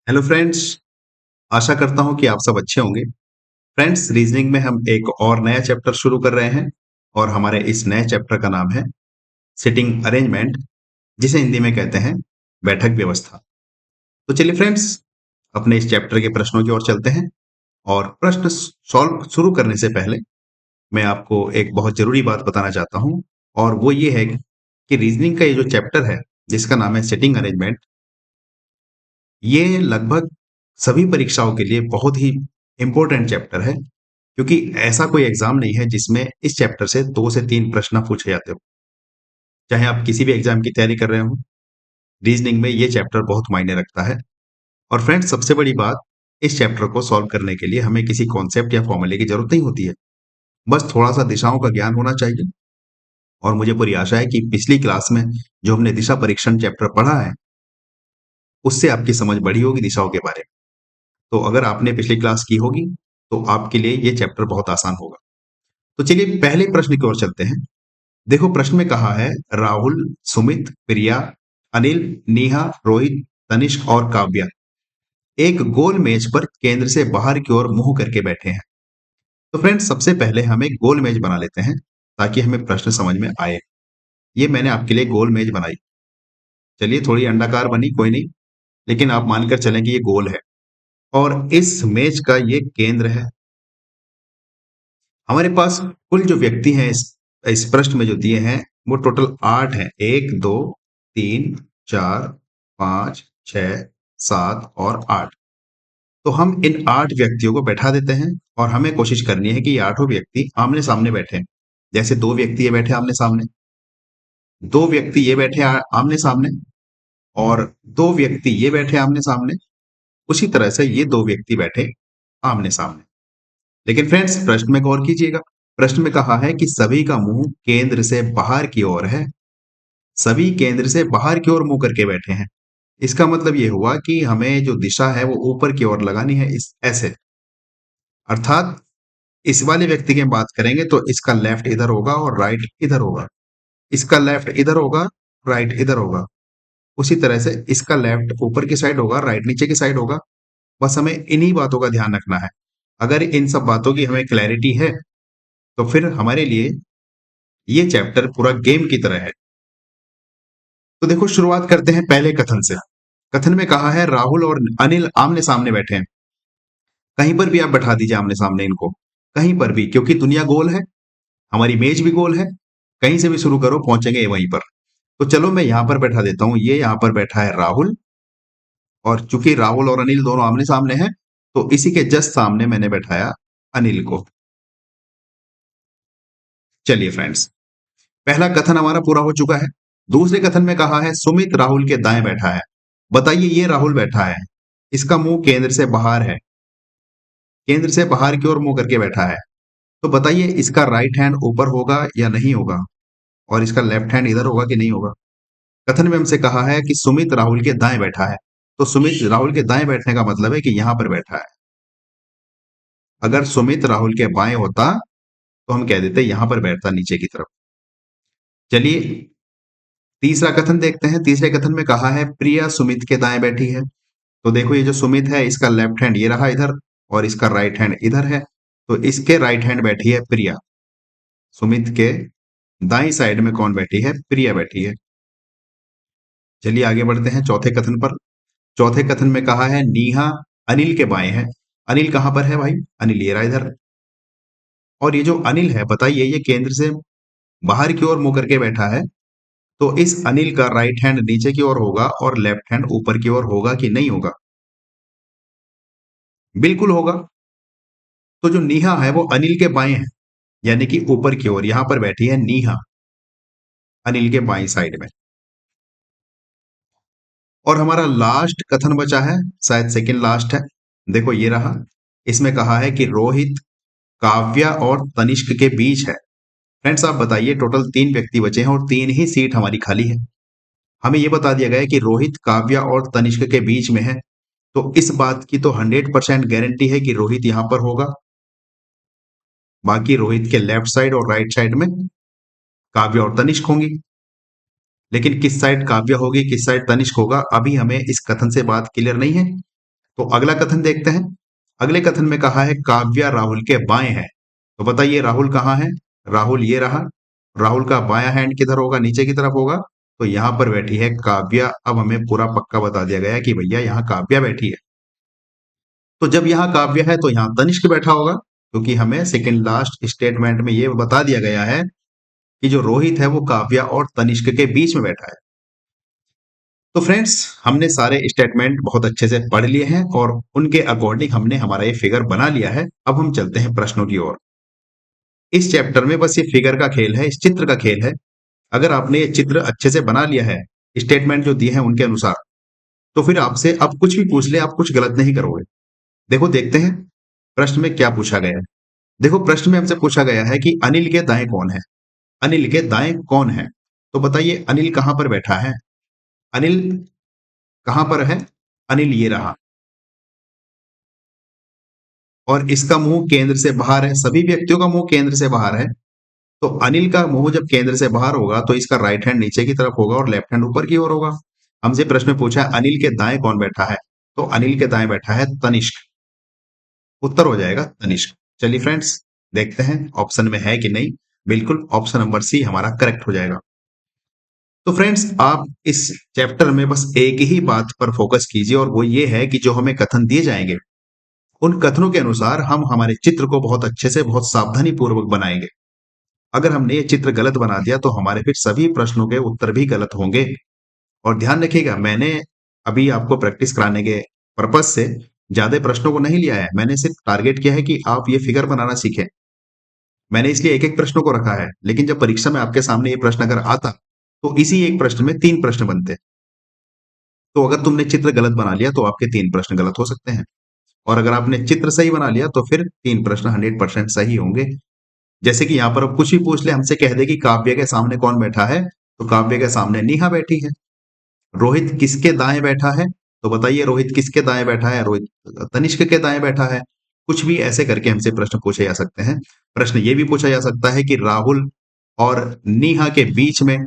Hello friends. आशा करता हूँ कि आप सब अच्छे होंगे। फ्रेंड्स, रीजनिंग में हम एक और नया चैप्टर शुरू कर रहे हैं और हमारे इस नए चैप्टर का नाम है सिटिंग अरेंजमेंट, जिसे हिंदी में कहते हैं बैठक व्यवस्था। तो चलिए फ्रेंड्स, अपने इस चैप्टर के प्रश्नों की ओर चलते हैं। और प्रश्न सॉल्व शुरू करने से पहले मैं आपको एक बहुत जरूरी बात बताना चाहता हूँ, और वो ये है कि रीजनिंग का ये जो चैप्टर है जिसका नाम है सिटिंग अरेंजमेंट, ये लगभग सभी परीक्षाओं के लिए बहुत ही इम्पोर्टेंट चैप्टर है, क्योंकि ऐसा कोई एग्जाम नहीं है जिसमें इस चैप्टर से 2 से 3 प्रश्न पूछे जाते हो। चाहे आप किसी भी एग्जाम की तैयारी कर रहे हो, रीजनिंग में ये चैप्टर बहुत मायने रखता है। और फ्रेंड्स, सबसे बड़ी बात, इस चैप्टर को सॉल्व करने के लिए हमें किसी कॉन्सेप्ट या फॉर्मूले की जरूरत नहीं होती है। बस थोड़ा सा दिशाओं का ज्ञान होना चाहिए। और मुझे पूरी आशा है कि पिछली क्लास में जो हमने दिशा परीक्षण चैप्टर पढ़ा है, उससे आपकी समझ बढ़ी होगी दिशाओं के बारे में। तो अगर आपने पिछली क्लास की होगी तो आपके लिए ये चैप्टर बहुत आसान होगा। तो चलिए पहले प्रश्न की ओर चलते हैं। देखो, प्रश्न में कहा है राहुल, सुमित, प्रिया, अनिल, नेहा, रोहित, तनिष्क और काव्या एक गोल मेज पर केंद्र से बाहर की ओर मुंह करके बैठे हैं। तो फ्रेंड्स, सबसे पहले हम एक गोल मेज बना लेते हैं ताकि हमें प्रश्न समझ में आए। ये मैंने आपके लिए गोल मेज बनाई। चलिए, थोड़ी अंडाकार बनी, कोई नहीं, लेकिन आप मानकर चलें कि ये गोल है और इस मेज का ये केंद्र है। हमारे पास कुल जो व्यक्ति हैं इस प्रश्न में जो दिए हैं वो टोटल 8 हैं। 1 2 3 4 5 6 7 और 8। तो हम इन 8 व्यक्तियों को बैठा देते हैं और हमें कोशिश करनी है कि ये आठों व्यक्ति आमने सामने बैठे। जैसे 2 व्यक्ति ये बैठे आमने सामने, 2 व्यक्ति ये बैठे आमने सामने, और 2 व्यक्ति ये बैठे आमने सामने। उसी तरह से ये 2 व्यक्ति बैठे आमने सामने। लेकिन फ्रेंड्स, प्रश्न में गौर कीजिएगा। प्रश्न में कहा है कि सभी का मुंह केंद्र से बाहर की ओर है। सभी केंद्र से बाहर की ओर मुंह करके बैठे हैं। इसका मतलब ये हुआ कि हमें जो दिशा है वो ऊपर की ओर लगानी है, इस ऐसे। अर्थात इस वाले व्यक्ति की बात करेंगे तो इसका लेफ्ट इधर होगा और राइट इधर होगा। इसका लेफ्ट इधर होगा, राइट इधर होगा। उसी तरह से इसका लेफ्ट ऊपर की साइड होगा, राइट नीचे की साइड होगा। बस हमें इन्हीं बातों का ध्यान रखना है। अगर इन सब बातों की हमें क्लैरिटी है तो फिर हमारे लिए ये चैप्टर पूरा गेम की तरह है। तो देखो, शुरुआत करते हैं पहले कथन से। कथन में कहा है राहुल और अनिल आमने सामने बैठे हैं। कहीं पर भी आप बैठा दीजिए आमने सामने इनको, कहीं पर भी, क्योंकि दुनिया गोल है, हमारी मेज भी गोल है। कहीं से भी शुरू करो, पहुंचेंगे वहीं पर। तो चलो मैं यहां पर बैठा देता हूं। ये यहां पर बैठा है राहुल, और चूंकि राहुल और अनिल दोनों आमने सामने हैं तो इसी के जस्ट सामने मैंने बैठाया अनिल को। चलिए फ्रेंड्स, पहला कथन हमारा पूरा हो चुका है। दूसरे कथन में कहा है सुमित राहुल के दाएं बैठा है। बताइए, ये राहुल बैठा है, इसका मुंह केंद्र से बाहर है, केंद्र से बाहर की ओर मुंह करके बैठा है। तो बताइए, इसका राइट हैंड ऊपर होगा या नहीं होगा, और इसका लेफ्ट हैंड इधर होगा कि नहीं होगा। कथन में हमसे कहा है कि सुमित राहुल के दाएं बैठा है, तो सुमित राहुल के दाएं बैठने का मतलब है कि यहां पर बैठा है। अगर सुमित राहुल के बाएं होता तो हम कह देते यहां पर बैठता, नीचे की तरफ। चलिए, तीसरा कथन देखते हैं। तीसरे कथन में कहा है प्रिया सुमित के दाएं बैठी है। तो देखो, ये जो सुमित है इसका लेफ्ट हैंड ये रहा इधर, और इसका राइट हैंड इधर है। तो इसके राइट हैंड बैठी है प्रिया। सुमित के दाई साइड में कौन बैठी है? प्रिया बैठी है। चलिए आगे बढ़ते हैं चौथे कथन पर। चौथे कथन में कहा है नीहा अनिल के बाएं है। अनिल कहां पर है भाई? अनिल ये रहा इधर। और ये जो अनिल है, बताइए, ये केंद्र से बाहर की ओर मुंह करके बैठा है। तो इस अनिल का राइट हैंड नीचे की ओर होगा और लेफ्ट हैंड ऊपर की ओर होगा कि नहीं होगा? बिल्कुल होगा। तो जो नीहा है वो अनिल के बाएं है, यानी कि ऊपर की ओर यहां पर बैठी है नीहा, अनिल के बाएं साइड में। और हमारा लास्ट कथन बचा है, शायद सेकंड लास्ट है। देखो ये रहा। इसमें कहा है कि रोहित काव्या और तनिष्क के बीच है। फ्रेंड्स, आप बताइए, टोटल 3 व्यक्ति बचे हैं और 3 ही सीट हमारी खाली है। हमें यह बता दिया गया है कि रोहित काव्या और तनिष्क के बीच में है। तो इस बात की तो 100% गारंटी है कि रोहित यहां पर होगा। बाकी रोहित के लेफ्ट साइड और राइट साइड में काव्या और तनिष्क होंगी। लेकिन किस साइड काव्या होगी, किस साइड तनिष्क होगा, अभी हमें इस कथन से बात क्लियर नहीं है। तो अगला कथन देखते हैं। अगले कथन में कहा है काव्या राहुल के बाएं हैं। तो बताइए राहुल कहाँ है? राहुल ये रहा। राहुल का बायां हैंड किधर होगा? नीचे की तरफ होगा। तो यहां पर बैठी है काव्या। अब हमें पूरा पक्का बता दिया गया है कि भैया यहाँ काव्या बैठी है। तो जब यहाँ काव्य है तो यहाँ तनिष्क बैठा होगा, क्योंकि हमें सेकंड लास्ट स्टेटमेंट में ये बता दिया गया है कि जो रोहित है वो काव्या और तनिष्क के बीच में बैठा है। तो फ्रेंड्स, हमने सारे स्टेटमेंट बहुत अच्छे से पढ़ लिए हैं और उनके अकॉर्डिंग हमने हमारा ये फिगर बना लिया है। अब हम चलते हैं प्रश्नों की ओर। इस चैप्टर में बस ये फिगर का खेल है, इस चित्र का खेल है। अगर आपने ये चित्र अच्छे से बना लिया है स्टेटमेंट जो दिए हैं उनके अनुसार, तो फिर आपसे अब कुछ भी पूछ ले आप कुछ गलत नहीं करोगे। देखो, देखते हैं प्रश्न में क्या पूछा गया है। देखो, प्रश्न में हमसे पूछा गया है कि अनिल के दाएं कौन है? अनिल के दाएं कौन है? तो बताइए अनिल कहां पर बैठा है? अनिल कहां पर है? अनिल ये रहा और इसका मुंह केंद्र से बाहर है। सभी व्यक्तियों का मुंह केंद्र से बाहर है। तो अनिल का मुंह जब केंद्र से बाहर होगा तो इसका राइट हैंड नीचे की तरफ होगा और लेफ्ट हैंड ऊपर की ओर होगा। हमसे प्रश्न में पूछा है अनिल के दाएं कौन बैठा है? तो अनिल के दाएं बैठा है तनिष्क। उत्तर हो जाएगा तनिष्क। चलिए फ्रेंड्स, देखते हैं ऑप्शन में है कि नहीं। बिल्कुल ऑप्शन नंबर सी हमारा करेक्ट हो जाएगा। तो फ्रेंड्स, आप इस चैप्टर में बस एक ही बात पर फोकस कीजिए और वो ये है कि जो हमें कथन दिए जाएंगे उन कथनों के अनुसार हम हमारे चित्र को बहुत अच्छे से बहुत सावधानी पूर्वक बनाएंगे। अगर हमने ये चित्र गलत बना दिया तो हमारे फिर सभी प्रश्नों के उत्तर भी गलत होंगे। और ध्यान रखिएगा, मैंने अभी आपको प्रैक्टिस कराने के पर्पज से ज्यादा प्रश्नों को नहीं लिया है। मैंने सिर्फ टारगेट किया है कि आप ये फिगर बनाना सीखें। मैंने इसलिए एक एक प्रश्न को रखा है, लेकिन जब परीक्षा में आपके सामने ये प्रश्न अगर आता तो इसी एक प्रश्न में 3 प्रश्न बनते। तो अगर तुमने चित्र गलत बना लिया तो आपके 3 प्रश्न गलत हो सकते हैं, और अगर आपने चित्र सही बना लिया तो फिर 3 प्रश्न 100% सही होंगे। जैसे कि यहाँ पर अब कुछ भी पूछ ले, हमसे कह दे कि काव्य के सामने कौन बैठा है, तो काव्य के सामने नेहा बैठी है। रोहित किसके दाएं बैठा है? तो बताइए रोहित किसके दाएं बैठा है? रोहित तनिष्क के दाएं बैठा है। कुछ भी ऐसे करके हमसे प्रश्न पूछे जा सकते हैं। प्रश्न ये भी पूछा जा सकता है कि राहुल और नेहा के बीच में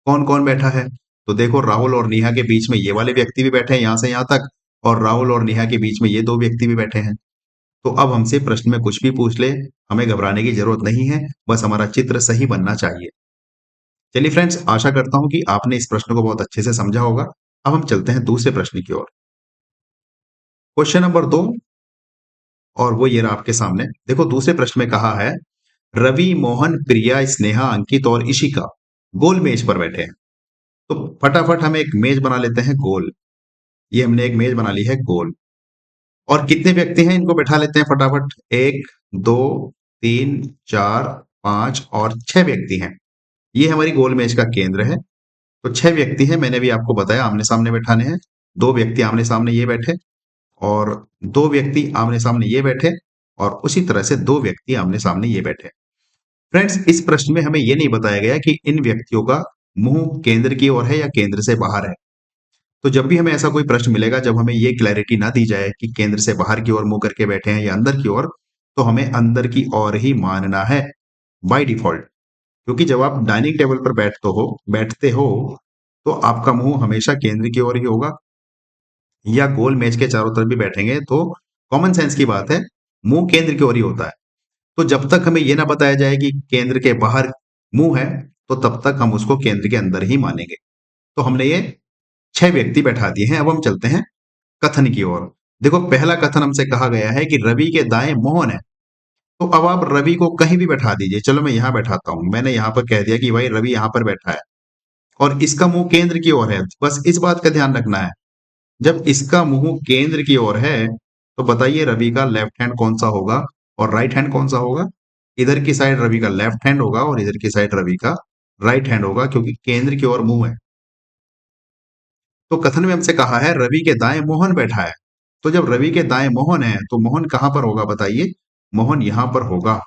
कौन कौन बैठा है? तो देखो, राहुल और नेहा के बीच में ये वाले व्यक्ति भी बैठे हैं यहां से यहां तक, और राहुल और नेहा के बीच में ये 2 व्यक्ति भी बैठे हैं। तो अब हमसे प्रश्न में कुछ भी पूछ ले, हमें घबराने की जरूरत नहीं है, बस हमारा चित्र सही बनना चाहिए। चलिए फ्रेंड्स, आशा करता हूं कि आपने इस प्रश्न को बहुत अच्छे से समझा होगा। अब हम चलते हैं दूसरे प्रश्न की ओर। क्वेश्चन नंबर 2, और वो ये रहा आपके सामने। देखो, दूसरे प्रश्न में कहा है रवि, मोहन, प्रिया, स्नेहा, अंकित और इशिका गोल मेज पर बैठे हैं। तो फटाफट हम एक मेज बना लेते हैं गोल। ये हमने एक मेज बना ली है गोल। और कितने व्यक्ति हैं इनको बैठा लेते हैं फटाफट। 1, 2, 3, 4, 5 और 6 व्यक्ति हैं। ये हमारी गोल मेज का केंद्र है। तो 6 व्यक्ति हैं, मैंने भी आपको बताया आमने सामने बैठाने हैं। 2 व्यक्ति आमने सामने ये बैठे, और 2 व्यक्ति आमने सामने ये बैठे, और उसी तरह से 2 व्यक्ति आमने सामने ये बैठे। फ्रेंड्स, इस प्रश्न में हमें ये नहीं बताया गया कि इन व्यक्तियों का मुंह केंद्र की ओर है या केंद्र से बाहर है। तो जब भी हमें ऐसा कोई प्रश्न मिलेगा जब हमें ये क्लैरिटी ना दी जाए कि केंद्र से बाहर की ओर मुंह करके बैठे हैं या अंदर की ओर, तो हमें अंदर की ओर ही मानना है बाय डिफॉल्ट। क्योंकि जब आप डाइनिंग टेबल पर बैठते हो तो आपका मुंह हमेशा केंद्र की ओर ही होगा, या गोल मेज के चारों तरफ भी बैठेंगे तो कॉमन सेंस की बात है, मुंह केंद्र की ओर ही होता है। तो जब तक हमें यह ना बताया जाए कि केंद्र के बाहर मुंह है, तो तब तक हम उसको केंद्र के अंदर ही मानेंगे। तो हमने ये 6 व्यक्ति बैठा दिए हैं। अब हम चलते हैं कथन की ओर। देखो, पहला कथन हमसे कहा गया है कि रवि के दाएं मोहन है। तो अब आप रवि को कहीं भी बैठा दीजिए। चलो मैं यहां बैठाता हूं। मैंने यहां पर कह दिया कि भाई रवि यहां पर बैठा है और इसका मुंह केंद्र की ओर है। बस इस बात का ध्यान रखना है, जब इसका मुंह केंद्र की ओर है तो बताइए रवि का लेफ्ट हैंड कौन सा होगा और राइट हैंड कौन सा होगा? इधर की साइड रवि का लेफ्ट हैंड होगा और इधर की साइड रवि का राइट हैंड होगा, क्योंकि केंद्र की ओर मुंह है। तो कथन में हमसे कहा है रवि के दाएं मोहन बैठा है। तो जब रवि के दाएं मोहन है तो मोहन कहां पर होगा बताइए? मोहन यहां पर होगा।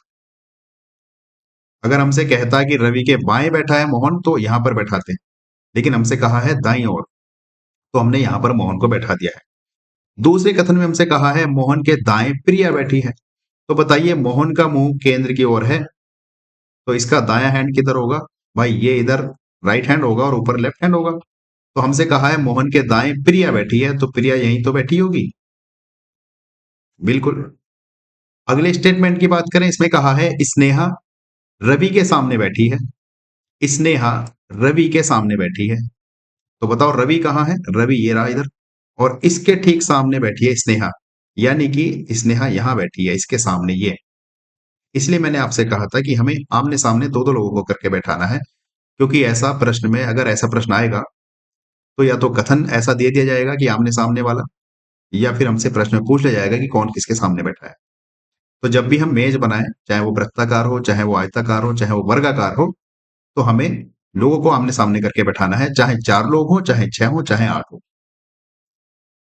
अगर हमसे कहता कि रवि के बाएं बैठा है मोहन तो यहां पर बैठाते हैं, लेकिन हमसे कहा है दाईं ओर, तो हमने यहां पर मोहन को बैठा दिया है। दूसरे कथन में हमसे कहा है मोहन के दाएं प्रिया बैठी है। तो बताइए मोहन का मुंह केंद्र की ओर है, तो इसका दायां हैंड किधर होगा? भाई ये इधर राइट हैंड होगा और ऊपर लेफ्ट हैंड होगा। तो हमसे कहा है मोहन के दाएं प्रिया बैठी है, तो प्रिया यहीं तो बैठी होगी। बिल्कुल। अगले स्टेटमेंट की बात करें, इसमें कहा है स्नेहा रवि के सामने बैठी है। स्नेहा रवि के सामने बैठी है, तो बताओ रवि कहाँ है? रवि ये रहा इधर, और इसके ठीक सामने बैठी है स्नेहा, यानी कि स्नेहा यहां बैठी है इसके सामने ये। इसलिए मैंने आपसे कहा था कि हमें आमने सामने दो दो लोगों को करके बैठाना है, क्योंकि ऐसा प्रश्न में अगर ऐसा प्रश्न आएगा तो या तो कथन ऐसा दे दिया जाएगा कि आमने सामने वाला, या फिर हमसे प्रश्न में पूछ लिया जाएगा कि कौन किसके सामने बैठा है। तो जब भी हम मेज बनाएं, चाहे वो वृत्ताकार हो, चाहे वो आयताकार हो, चाहे वो वर्गाकार हो, तो हमें लोगों को आमने सामने करके बैठाना है, चाहे 4 लोग हो, चाहे 6 हो, चाहे 8 हो।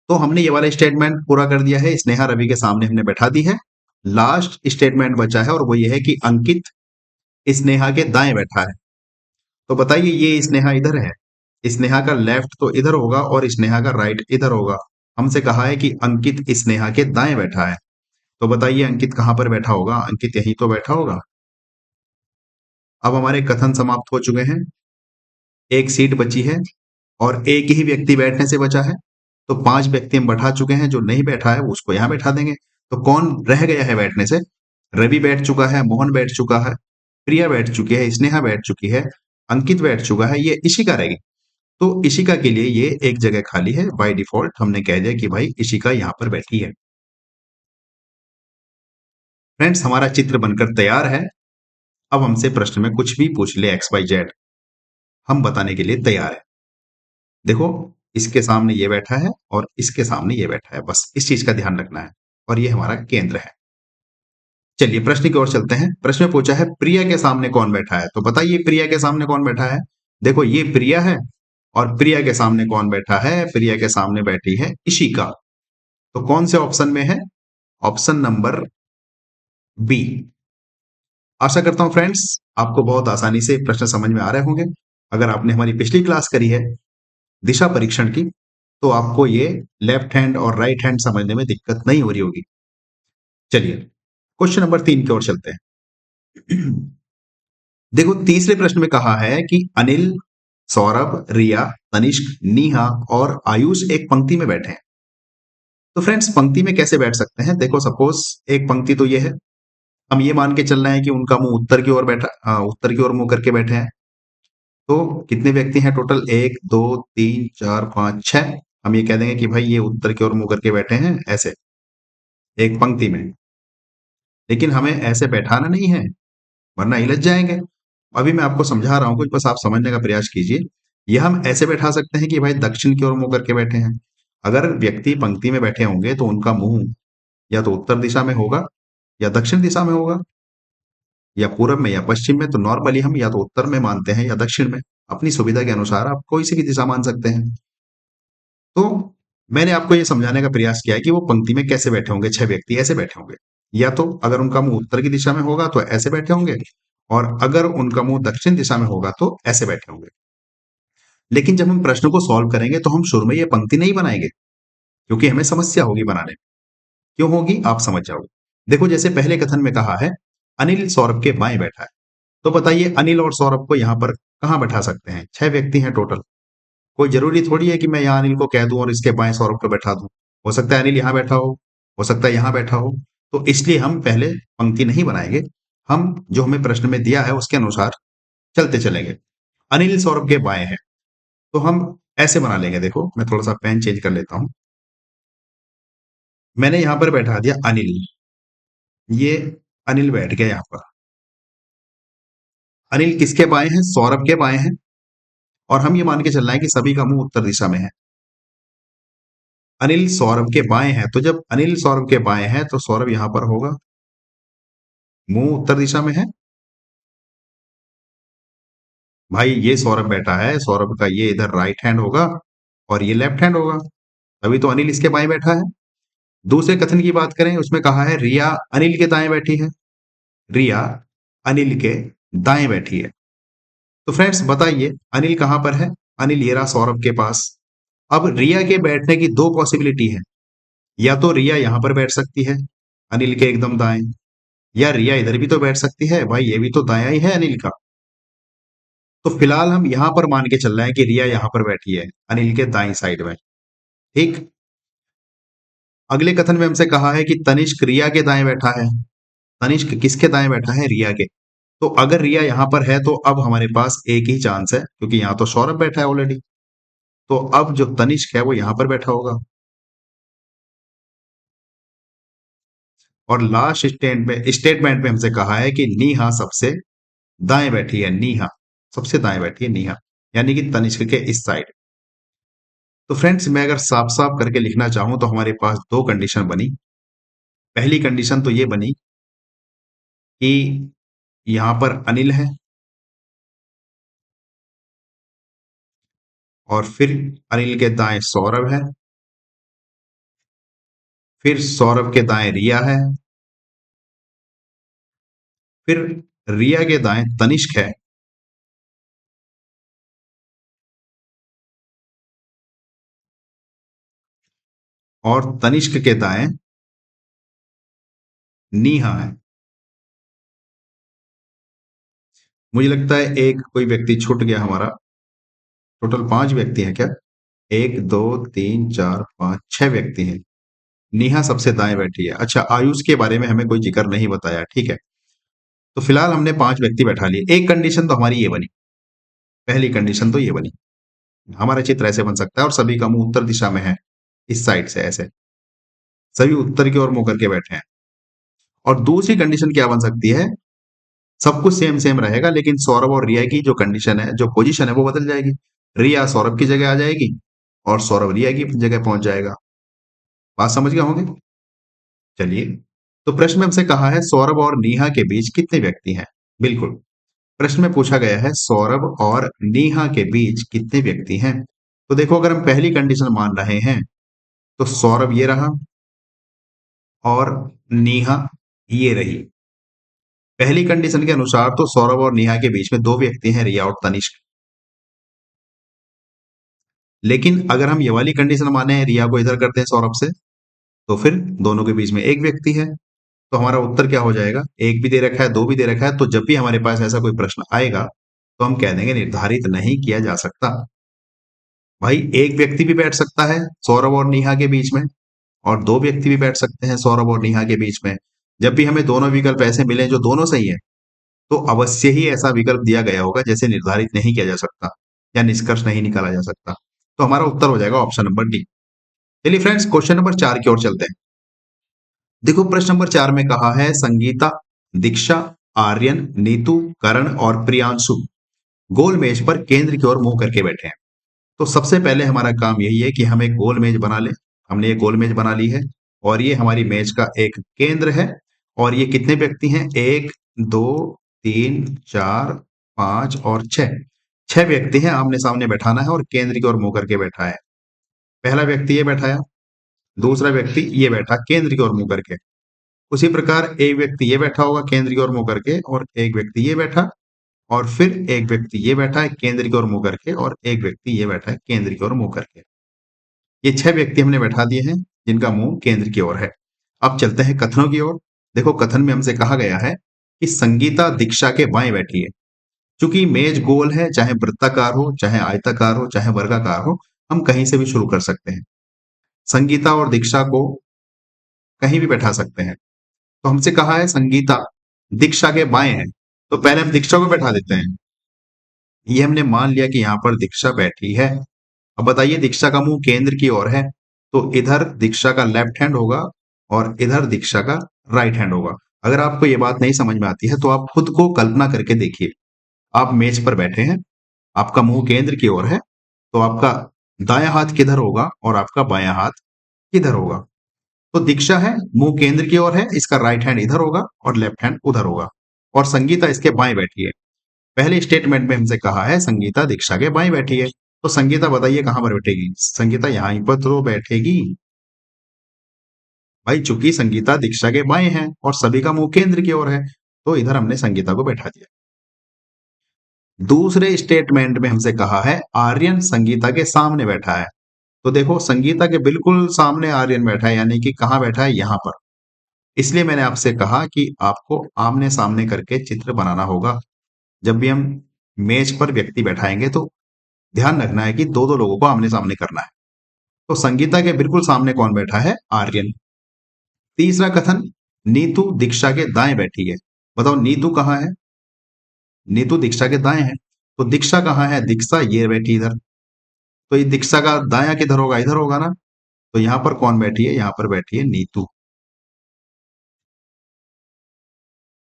तो हमने ये वाला स्टेटमेंट पूरा कर दिया है, स्नेहा रवि के सामने हमने बैठा दी है। लास्ट स्टेटमेंट बचा है और वो ये है कि अंकित स्नेहा के दाएं बैठा है। तो बताइए ये स्नेहा इधर है, स्नेहा का लेफ्ट तो इधर होगा और स्नेहा का राइट इधर होगा। हमसे कहा है कि अंकित स्नेहा के दाएं बैठा है, तो बताइए अंकित कहां पर बैठा होगा? अंकित यहीं तो बैठा होगा। अब हमारे कथन समाप्त हो चुके हैं, एक सीट बची है और एक ही व्यक्ति बैठने से बचा है। तो 5 व्यक्ति हम बैठा चुके हैं, जो नहीं बैठा है वो उसको यहां बैठा देंगे। तो कौन रह गया है बैठने से? रवि बैठ चुका है, मोहन बैठ चुका है, प्रिया बैठ चुकी है, स्नेहा बैठ चुकी है, अंकित बैठ चुका है, ये इशिका रहेगी। तो इशिका के लिए ये एक जगह खाली है, बाय डिफॉल्ट हमने कह दिया कि भाई इशिका यहां पर बैठी है। फ्रेंड्स, हमारा चित्र बनकर तैयार है। अब हमसे प्रश्न में कुछ भी पूछ ले एक्स वाई जेड, हम बताने के लिए तैयार है। देखो, इसके सामने ये बैठा है और इसके सामने ये बैठा है, बस इस चीज का ध्यान रखना है, और ये हमारा केंद्र है। चलिए प्रश्न की ओर चलते हैं। प्रश्न में पूछा है प्रिया के सामने कौन बैठा है, तो बताइए प्रिया के सामने कौन बैठा है? देखो ये प्रिया है, और प्रिया के सामने कौन बैठा है? प्रिया के सामने बैठी है इशिका। तो कौन से ऑप्शन में है? Option number B. आशा करता हूं फ्रेंड्स आपको बहुत आसानी से प्रश्न समझ में आ रहे होंगे। अगर आपने हमारी पिछली क्लास करी है दिशा परीक्षण की, तो आपको ये लेफ्ट हैंड और राइट हैंड समझने में दिक्कत नहीं हो रही होगी। चलिए क्वेश्चन नंबर 3 की ओर चलते हैं। देखो तीसरे प्रश्न में कहा है कि अनिल, सौरभ, रिया, तनिष्क, नीहा और आयुष एक पंक्ति में बैठे हैं। तो फ्रेंड्स पंक्ति में कैसे बैठ सकते हैं? देखो सपोज एक पंक्ति तो ये है, हम ये मान के चल रहे हैं कि उनका मुंह उत्तर की ओर बैठा, उत्तर की ओर मुंह करके बैठे हैं। तो कितने व्यक्ति हैं टोटल? 1 2 3 4 5 6। हम ये कह देंगे कि भाई ये उत्तर की ओर मुंह करके बैठे हैं ऐसे एक पंक्ति में। लेकिन हमें ऐसे बैठाना नहीं है, वरना हिलझ जाएंगे। अभी मैं आपको समझा रहा हूं कुछ, बस आप समझने का प्रयास कीजिए। यह हम ऐसे बैठा सकते हैं कि भाई दक्षिण की ओर मुंह करके बैठे हैं। अगर व्यक्ति पंक्ति में बैठे होंगे तो उनका मुंह या तो उत्तर दिशा में होगा या दक्षिण दिशा में होगा, या पूरब में या पश्चिम में। तो नॉर्मली हम या तो उत्तर में मानते हैं या दक्षिण में, अपनी सुविधा के अनुसार आप कोई सी भी दिशा मान सकते हैं। तो मैंने आपको ये समझाने का प्रयास किया है कि वो पंक्ति में कैसे बैठे होंगे। 6 व्यक्ति ऐसे बैठे होंगे, या तो अगर उनका मुंह उत्तर की दिशा में होगा तो ऐसे बैठे होंगे, और अगर उनका मुंह दक्षिण दिशा में होगा तो ऐसे बैठे होंगे। लेकिन जब हम प्रश्न को सॉल्व करेंगे तो हम शुरू में ये पंक्ति नहीं बनाएंगे, क्योंकि हमें समस्या होगी बनाने में। क्यों होगी आप समझ जाओगे। देखो जैसे पहले कथन में कहा है अनिल सौरभ के बाएं बैठा है, तो बताइए अनिल और सौरभ को यहां पर कहां बैठा सकते हैं? 6 व्यक्ति हैं टोटल। कोई जरूरी थोड़ी है कि मैं यहाँ अनिल को कह दूं और इसके बाएं सौरभ को बैठा दूं। हो सकता है अनिल यहाँ बैठा हो सकता है यहाँ बैठा हो। तो इसलिए हम पहले पंक्ति नहीं बनाएंगे, हम जो हमें प्रश्न में दिया है उसके अनुसार चलते चलेंगे। अनिल सौरभ के बाएं हैं, तो हम ऐसे बना लेंगे। देखो मैं थोड़ा सा पेन चेंज कर लेता हूं। मैंने यहां पर बैठा दिया अनिल, ये अनिल बैठ गया यहां पर। अनिल किसके बाएं हैं? सौरभ के बाएं हैं, और हम ये मान के चल रहे हैं कि सभी का मुंह उत्तर दिशा में है। अनिल सौरभ के बाएं हैं, तो जब अनिल सौरभ के बाएं हैं तो सौरभ यहां पर होगा, मुंह उत्तर दिशा में है। भाई ये सौरभ बैठा है, सौरभ का ये इधर राइट हैंड होगा और ये लेफ्ट हैंड होगा, तभी तो अनिल इसके बाएं बैठा है। दूसरे कथन की बात करें, उसमें कहा है रिया अनिल के दाएं बैठी है। रिया अनिल के दाएं बैठी है। तो फ्रेंड्स बताइए अनिल कहां पर है? अनिल ये रहा सौरभ के पास। अब रिया के बैठने की दो पॉसिबिलिटी है, या तो रिया यहां पर बैठ सकती है अनिल के एकदम दाएं, या रिया इधर भी तो बैठ सकती है, भाई ये भी तो दाया ही है अनिल का। तो फिलहाल हम यहां पर मान के चल रहे हैं कि रिया यहां पर बैठी है अनिल के दाईं साइड में। ठीक। अगले कथन में हमसे कहा है कि तनिष्क रिया के दाएं बैठा है। तनिष्क किसके दाएं बैठा है? रिया के। तो अगर रिया यहां पर है तो अब हमारे पास एक ही चांस है, क्योंकि यहां तो सौरभ बैठा है ऑलरेडी। तो अब जो तनिष्क है वो यहां पर बैठा होगा। और लास्ट स्टेटमेंट में हमसे कहा है कि नीहा सबसे दाएं बैठी है। नीहा सबसे दाएं बैठी है, नीहा, यानी कि तनिष्क के इस साइड। तो फ्रेंड्स, मैं अगर साफ साफ करके लिखना चाहूं तो हमारे पास दो कंडीशन बनी। पहली कंडीशन तो ये बनी कि यहां पर अनिल है और फिर अनिल के दाएं सौरभ है, फिर सौरभ के दाएं रिया है, फिर रिया के दाएं तनिष्क है, और तनिष्क के दाएं नीहा है। मुझे लगता है एक कोई व्यक्ति छूट गया हमारा। टोटल 5 व्यक्ति हैं क्या? 1 2 3 4 5 6 व्यक्ति हैं। नेहा सबसे दाएं बैठी है। अच्छा, आयुष के बारे में हमें कोई जिक्र नहीं बताया। ठीक है, तो फिलहाल हमने 5 व्यक्ति बैठा लिए। एक कंडीशन तो हमारी ये बनी, पहली कंडीशन तो ये बनी, हमारा चित्र ऐसे बन सकता है और सभी का मुंह उत्तर दिशा में है, इस साइड से ऐसे सभी उत्तर की ओर मुंह करके बैठे हैं। और दूसरी कंडीशन क्या बन सकती है? सब कुछ सेम सेम रहेगा, लेकिन सौरभ और रिया की जो कंडीशन है, जो पोजीशन है, वो बदल जाएगी। रिया सौरभ की जगह आ जाएगी और सौरभ रिया की जगह पहुंच जाएगा। बात समझ गए होंगे? चलिए, तो प्रश्न में हमसे कहा है सौरभ और नेहा के बीच कितने व्यक्ति हैं? बिल्कुल, प्रश्न में पूछा गया है सौरभ और नेहा के बीच कितने व्यक्ति हैं। तो देखो, अगर हम पहली कंडीशन मान रहे हैं तो सौरभ ये रहा और नेहा ये रही। पहली कंडीशन के अनुसार तो सौरभ और नेहा के बीच में 2 व्यक्ति हैं, रिया और तनिष्क। लेकिन अगर हम ये वाली कंडीशन माने, रिया को इधर करते हैं सौरभ से, तो फिर दोनों के बीच में एक व्यक्ति है। तो हमारा उत्तर क्या हो जाएगा? एक भी दे रखा है, दो भी दे रखा है। तो जब भी हमारे पास ऐसा कोई प्रश्न आएगा तो हम कह देंगे निर्धारित नहीं किया जा सकता। भाई, एक व्यक्ति भी बैठ सकता है सौरभ और नेहा के बीच में, और 2 व्यक्ति भी बैठ सकते हैं सौरभ और नेहा के बीच में। जब भी हमें दोनों विकल्प ऐसे मिले जो दोनों सही है, तो अवश्य ही ऐसा विकल्प दिया गया होगा जैसे निर्धारित नहीं किया जा सकता या निष्कर्ष नहीं निकाला जा सकता। तो हमारा उत्तर हो जाएगा ऑप्शन नंबर डी। चलिए फ्रेंड्स, क्वेश्चन नंबर 4 की ओर चलते हैं। देखो, प्रश्न नंबर 4 में कहा है संगीता, दीक्षा, आर्यन, नीतू, करण और प्रियांशु गोल मेज पर केंद्र की ओर मुंह करके बैठे हैं। तो सबसे पहले हमारा काम यही है कि हम एक गोल मेज बना लें। हमने ये गोल मेज बना ली है और ये हमारी मेज का एक केंद्र है। और ये कितने व्यक्ति हैं? 1 2 3 4 5 और 6 व्यक्ति हैं। आमने सामने बैठाना है और केंद्र की ओर मुंह करके बैठा है। पहला व्यक्ति ये बैठाया, दूसरा व्यक्ति ये बैठा केंद्र की ओर मुंह करके। उसी प्रकार एक व्यक्ति ये बैठा होगा केंद्र की ओर मुंह करके, और एक व्यक्ति ये बैठा, और फिर एक व्यक्ति ये बैठा है केंद्र की ओर मुंह करके, और एक व्यक्ति ये बैठा है केंद्र की ओर मुंह करके। ये 6 व्यक्ति हमने बैठा दिए हैं जिनका मुंह केंद्र की ओर है। अब चलते हैं कथनों की ओर। देखो, कथन में हमसे कहा गया है कि संगीता दीक्षा के बाएं बैठी है। चूंकि मेज गोल है, चाहे वृत्ताकार हो, चाहे आयताकार हो, चाहे वर्गाकार हो, हम कहीं से भी शुरू कर सकते हैं। संगीता और दीक्षा को कहीं भी बैठा सकते हैं। तो हमसे कहा है संगीता दीक्षा के बाएं है, तो पहले हम दीक्षा को बैठा देते हैं। ये हमने मान लिया कि यहाँ पर दीक्षा बैठी है। अब बताइए, दीक्षा का मुंह केंद्र की ओर है, तो इधर दीक्षा का लेफ्ट हैंड होगा और इधर दीक्षा का राइट हैंड होगा। अगर आपको ये बात नहीं समझ में आती है तो आप खुद को कल्पना करके देखिए। आप मेज पर बैठे हैं, आपका मुंह केंद्र की ओर है, तो आपका दायां हाथ किधर होगा और आपका बायां हाथ किधर होगा? तो दीक्षा है, मुंह केंद्र की ओर है, इसका राइट हैंड इधर होगा और लेफ्ट हैंड उधर होगा। और संगीता इसके बाएं बैठी है। पहले स्टेटमेंट में हमसे कहा है संगीता दीक्षा के बाएं बैठी है, तो संगीता बताइए कहां पर बैठेगी? संगीता यहीं पर तो बैठेगी। भाई, चूंकि संगीता दीक्षा के बाएं है और सभी का मुंह केंद्र की ओर है, तो इधर हमने संगीता को बैठा दिया। दूसरे स्टेटमेंट में हमसे कहा है आर्यन संगीता के सामने बैठा है। तो देखो, संगीता के बिल्कुल सामने आर्यन बैठा है, यानी कि कहां बैठा है? यहां पर। इसलिए मैंने आपसे कहा कि आपको आमने सामने करके चित्र बनाना होगा। जब भी हम मेज पर व्यक्ति बैठाएंगे तो ध्यान रखना है कि दो दो लोगों को आमने सामने करना है। तो संगीता के बिल्कुल सामने कौन बैठा है? आर्यन। तीसरा कथन, नीतू दीक्षा के दाएं बैठी है। बताओ नीतू कहाँ है? नीतू दीक्षा के दाएं है। तो दीक्षा कहाँ है? दीक्षा ये बैठी इधर। तो ये दीक्षा का दाया किधर होगा? इधर होगा ना। तो यहां पर कौन बैठी है? यहां पर बैठी है नीतू।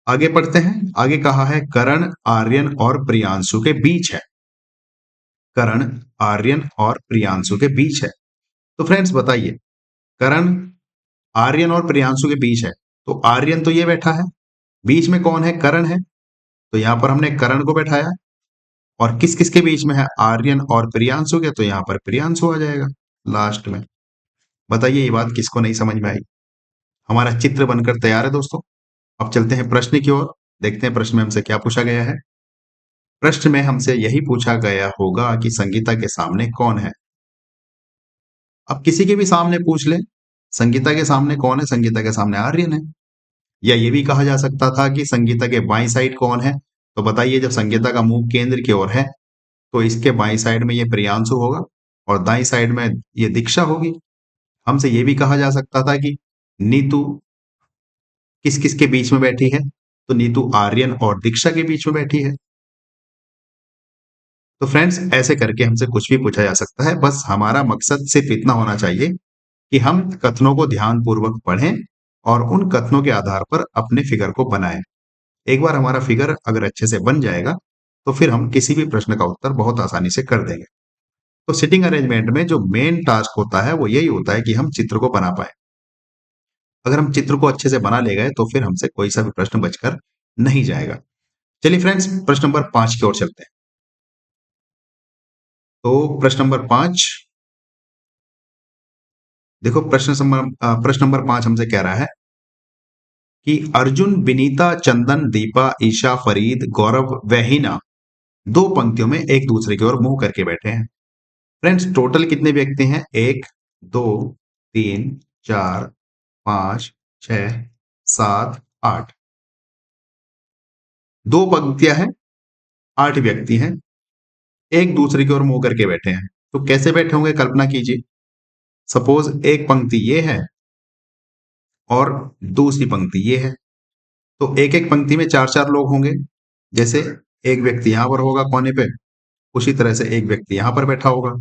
आगे पढ़ते हैं। आगे कहा है करण आर्यन और प्रियांशु के बीच है। करण आर्यन और प्रियांशु के बीच है। तो फ्रेंड्स बताइए, करण आर्यन और प्रियांशु के बीच है, तो आर्यन तो ये बैठा है, बीच में कौन है? करण है। तो यहां पर हमने करण को बैठाया। और किस किस के बीच में है? आर्यन और प्रियांशु के, तो यहां पर प्रियांशु आ जाएगा लास्ट में। बताइए ये बात किसको नहीं समझ में आई? हमारा चित्र बनकर तैयार है दोस्तों। अब चलते हैं प्रश्न की ओर। देखते हैं प्रश्न में हमसे क्या पूछा गया है। प्रश्न में हमसे यही पूछा गया होगा कि संगीता के सामने कौन है। अब किसी के भी सामने पूछ ले, संगीता के सामने कौन है? संगीता के सामने आर्यन है। या ये भी कहा जा सकता था कि संगीता के बाईं साइड कौन है। तो बताइए, जब संगीता का मुंह केंद्र की ओर है तो इसके बाईं साइड में ये प्रियांशु होगा और दाईं साइड में ये दीक्षा होगी। हमसे ये भी कहा जा सकता था कि नीतू किस किस के बीच में बैठी है। तो नीतू आर्यन और दीक्षा के बीच में बैठी है। तो फ्रेंड्स, ऐसे करके हमसे कुछ भी पूछा जा सकता है, बस हमारा मकसद सिर्फ इतना होना चाहिए कि हम कथनों को ध्यानपूर्वक पढ़ें और उन कथनों के आधार पर अपने फिगर को बनाएं। एक बार हमारा फिगर अगर अच्छे से बन जाएगा तो फिर हम किसी भी प्रश्न का उत्तर बहुत आसानी से कर देंगे। तो सिटिंग अरेंजमेंट में जो मेन टास्क होता है वो यही होता है कि हम चित्र को बना पाए। अगर हम चित्र को अच्छे से बना ले गए तो फिर हमसे कोई सा भी प्रश्न बचकर नहीं जाएगा। चलिए फ्रेंड्स, प्रश्न नंबर 5 की ओर चलते हैं। तो प्रश्न नंबर 5, देखो प्रश्न नंबर 5 हमसे कह रहा है कि अर्जुन, विनीता, चंदन, दीपा, ईशा, फरीद, गौरव व हिना दो पंक्तियों में एक दूसरे की ओर मुंह करके बैठे हैं। फ्रेंड्स, टोटल कितने व्यक्ति हैं? 1, 2, 3, 4, 5, 6, 7, 8। दो पंक्तियां हैं, 8 व्यक्ति हैं, एक दूसरे की ओर मुंह करके बैठे हैं। तो कैसे बैठे होंगे? कल्पना कीजिए। सपोज एक पंक्ति ये है और दूसरी पंक्ति ये है। तो एक एक पंक्ति में चार चार लोग होंगे। जैसे एक व्यक्ति यहां पर होगा कोने पे, उसी तरह से एक व्यक्ति यहां पर बैठा होगा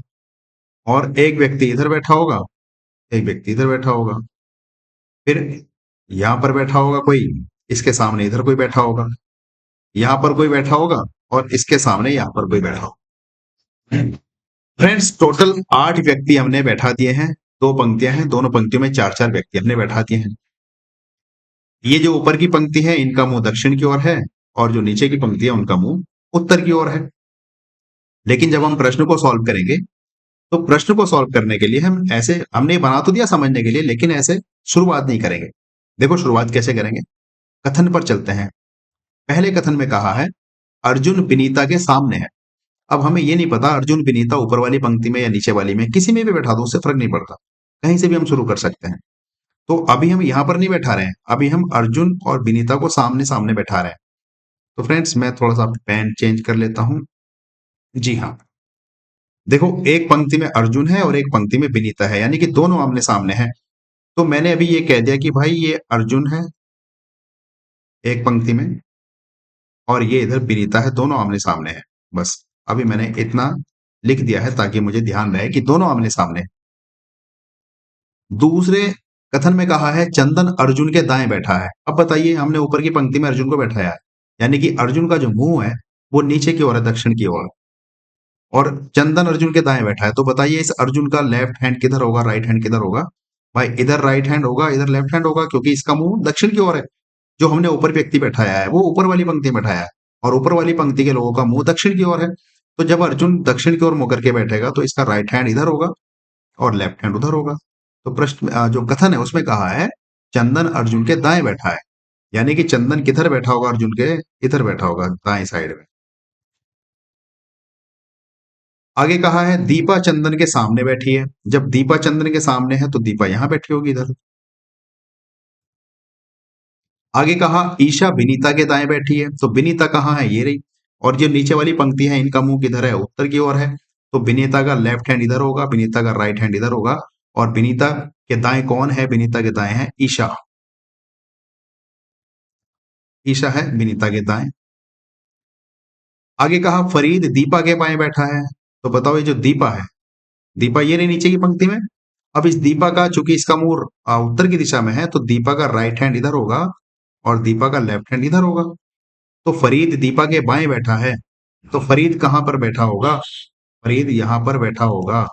और एक व्यक्ति इधर बैठा होगा, एक व्यक्ति इधर बैठा होगा, फिर यहां पर बैठा होगा कोई, इसके सामने इधर कोई बैठा होगा, यहां पर कोई बैठा होगा और इसके सामने यहां पर कोई बैठा होगा। फ्रेंड्स, टोटल 8 व्यक्ति हमने बैठा दिए हैं। दो पंक्तियां हैं, दोनों पंक्तियों में चार चार व्यक्ति हमने बैठा दिए हैं। ये जो ऊपर की पंक्ति है इनका मुंह दक्षिण की ओर है और जो नीचे की पंक्ति है उनका मुंह उत्तर की ओर है। लेकिन जब हम प्रश्न को सॉल्व करेंगे तो प्रश्न को सॉल्व करने के लिए हम ऐसे, हमने बना तो दिया समझने के लिए, लेकिन ऐसे शुरुआत नहीं करेंगे। देखो शुरुआत कैसे करेंगे। कथन पर चलते हैं। पहले कथन में कहा है अर्जुन विनीता के सामने है। अब हमें ये नहीं पता अर्जुन विनीता ऊपर वाली पंक्ति में या नीचे वाली में, किसी में भी बैठा दो, उससे फर्क नहीं पड़ता, कहीं से भी हम शुरू कर सकते हैं। तो अभी हम यहां पर नहीं बैठा रहे हैं, अभी हम अर्जुन और विनीता को सामने सामने बैठा रहे हैं। तो फ्रेंड्स, मैं थोड़ा सा पेन चेंज कर लेता हूं। जी हाँ, देखो एक पंक्ति में अर्जुन है और एक पंक्ति में विनीता है, यानी कि दोनों आमने सामने हैं। तो मैंने अभी ये कह दिया कि भाई ये अर्जुन है एक पंक्ति में और ये इधर विनीता है, दोनों आमने सामने है। बस अभी मैंने इतना लिख दिया है ताकि मुझे ध्यान रहे कि दोनों आमने सामने हैं। दूसरे कथन में कहा है चंदन अर्जुन के दाएं बैठा है। अब बताइए, हमने ऊपर की पंक्ति में अर्जुन को बैठाया है, यानी कि अर्जुन का जो मुंह है वो नीचे की ओर है, दक्षिण की ओर, और चंदन अर्जुन के दाएं बैठा है। तो बताइए इस अर्जुन का लेफ्ट हैंड किधर होगा, राइट हैंड किधर होगा? भाई इधर राइट हैंड होगा, इधर लेफ्ट हैंड होगा, क्योंकि इसका मुंह दक्षिण की ओर है। जो हमने ऊपर व्यक्ति बैठाया है वो ऊपर वाली पंक्ति में बैठाया है और ऊपर वाली पंक्ति के लोगों का मुंह दक्षिण की ओर है। तो जब अर्जुन दक्षिण की ओर मुकर के बैठेगा तो इसका राइट हैंड इधर होगा और लेफ्ट हैंड उधर होगा। तो प्रश्न जो कथन है उसमें कहा है चंदन अर्जुन के दाएं बैठा है, यानी कि चंदन किधर बैठा होगा? अर्जुन के इधर बैठा होगा, दाएं साइड में। आगे कहा है दीपा चंदन के सामने बैठी है। जब दीपा चंदन के सामने है तो दीपा यहां बैठी होगी, इधर। आगे कहा ईशा विनीता के दाएं बैठी है। तो विनीता कहाँ है? ये रही। और जो नीचे वाली पंक्ति है इनका मुंह किधर है, उत्तर की ओर है। तो विनीता का लेफ्ट हैंड इधर होगा, विनीता का राइट हैंड इधर होगा। और विनीता के दाएं कौन है, विनीता के दाएं है ईशा। ईशा है विनीता के दाएं। आगे कहा फरीद दीपा के बाएं बैठा है। तो बताओ ये जो दीपा है, दीपा ये रही नीचे की पंक्ति में। अब इस दीपा का, चूंकि इसका मुंह उत्तर की दिशा में है, तो दीपा का राइट हैंड इधर होगा और दीपा का लेफ्ट हैंड इधर होगा। तो फरीद दीपा के बाएं बैठा है। तो फरीद कहां पर बैठा होगा, फरीद यहां पर बैठा होगा।